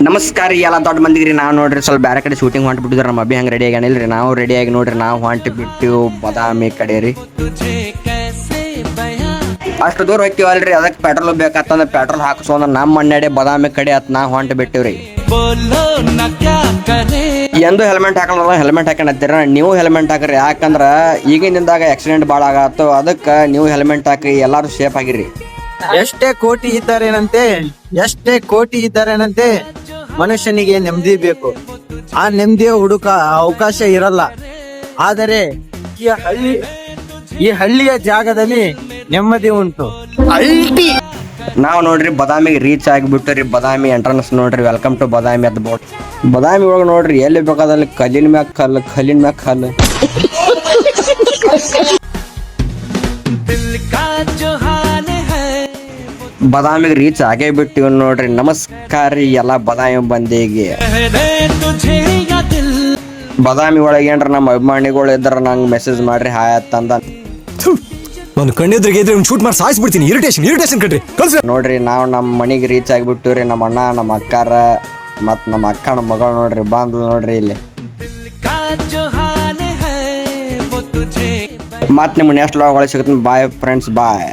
ನಮಸ್ಕಾರ ರೀ ಎಲ್ಲ ದೊಡ್ಡ ಮಂದಿಗೆ ರೀ. ನಾವು ನೋಡ್ರಿ ಸ್ವಲ್ಪ ಬೇರೆ ಕಡೆ ಶೂಟಿಂಗ್ ಹೊಂಟ್ಬಿಟ್ಟಿದ್ರೆ ನಮ್ಮ ಅಬ್ಬಿ ಹಂಗೆ ರೆಡಿ ಆಗ್ಯಾನಿಲ್ಲ ರೀ. ನಾವು ರೆಡಿ ಆಗಿ ನೋಡ್ರಿ ನಾವು ಹೊಂಟ್ಬಿಟ್ಟು ಬಾದಾಮಿ ಕಡೆ ರೀ. ಅಷ್ಟು ದೂರ ಹೋಗ್ತೀವಲ್ರಿ, ಅದಕ್ಕೆ ಪೆಟ್ರೋಲ್ ಬೇಕಂತಂದ್ರೆ ಪೆಟ್ರೋಲ್ ಹಾಕಿಸೋಂದ್ರೆ ನಮ್ಮ ಮಣ್ಣೆಡೆ ಬಾದಾಮಿ ಕಡೆ ಅತ್ ನಾವು ಹೊಂಟು ಬಿಟ್ಟಿವ್ರಿ. ಎಂದು ಹೆಲ್ಮೆಟ್ ಹಾಕಲ್ಲ, ಹೆಲ್ಮೆಟ್ ಹಾಕೊಂಡತ್ತೀರ. ನೀವು ಹೆಲ್ಮೆಟ್ ಹಾಕ್ರಿ, ಯಾಕಂದ್ರೆ ಈಗಿನಿಂದಾಗ ಆಕ್ಸಿಡೆಂಟ್ ಭಾಳ ಆಗತ್ತು. ಅದಕ್ಕೆ ನೀವು ಹೆಲ್ಮೆಟ್ ಹಾಕಿ ಎಲ್ಲಾರು ಸೇಫ್ ಆಗಿರಿ. ಎಷ್ಟೇ ಕೋಟಿ ಇದ್ದಾರೇನಂತೆ ಮನುಷ್ಯನಿಗೆ ನೆಮ್ಮದಿ ಬೇಕು. ಆ ನೆಮ್ಮದಿಯ ಅವಕಾಶ ಇರಲ್ಲ. ಆದರೆ ಈ ಹಳ್ಳಿಯ ಜಾಗದಲ್ಲಿ ನೆಮ್ಮದಿ ಉಂಟು. ನಾವು ನೋಡ್ರಿ ಬಾದಾಮಿಗೆ ರೀಚ್ ಆಗಿಬಿಟ್ಟು ರೀ. ಬಾದಾಮಿ ಎಂಟ್ರನ್ಸ್ ನೋಡ್ರಿ, ವೆಲ್ಕಮ್ ಟು ಬಾದಾಮಿ ಅದ್ ಬೋರ್ಡ್. ಬಾದಾಮಿ ಒಳಗೆ ನೋಡ್ರಿ ಎಲ್ಲಿ ಬೇಕಾದಲ್ಲಿ ಕಲ್ಲಿನ ಮ್ಯಾಗ ಕಲ್ಲು. ಬಾದಾಮಿಗೆ ರೀಚ್ ಆಗೇ ಬಿಟ್ಟಿವ್ ನೋಡ್ರಿ. ನಮಸ್ಕಾರ ರೀ ಎಲ್ಲ ಬಾದಾಮಿ ಬಂದಿಗೆ. ಬಾದಾಮಿ ಒಳಗೆ ಏನ್ರ ನಮ್ಮ ಅಭಿಮಾನಿಗಳು ಇದ್ರ ನಂಗೆ ಮೆಸೇಜ್ ಮಾಡ್ರಿ ಹಾಯ್ ಅಂತಂದ. ನಾನು ಕಣ್ಣೆದ್ರಿಗೆ ಇದ್ರೆ ಶೂಟ್ ಮಾಡಿ ಸಾಯಿಸ್ಬಿಡ್ತೀನಿ. ಇರಿಟೇಷನ್ ಕಟ್ರಿ ನೋಡ್ರಿ ನಾವು ನಮ್ಮ ಮನೆಗೆ ರೀಚ್ ಆಗಿಬಿಟ್ಟು ರೀ. ನಮ್ಮ ಅಣ್ಣ, ನಮ್ಮ ಅಕ್ಕಾರ ಮತ್ತು ನಮ್ಮ ಅಕ್ಕನ ಮಗಳು ನೋಡ್ರಿ ಬಂದು ನೋಡ್ರಿ ಇಲ್ಲಿ. ಮತ್ತೆ ನಿಮ್ಮ ನೆಕ್ಸ್ಟ್ ಲಾಗ್ ಒಳಗೆ ಸಿಗುತ್ತೆ. ಬಾಯ್ ಫ್ರೆಂಡ್ಸ್, ಬಾಯ್.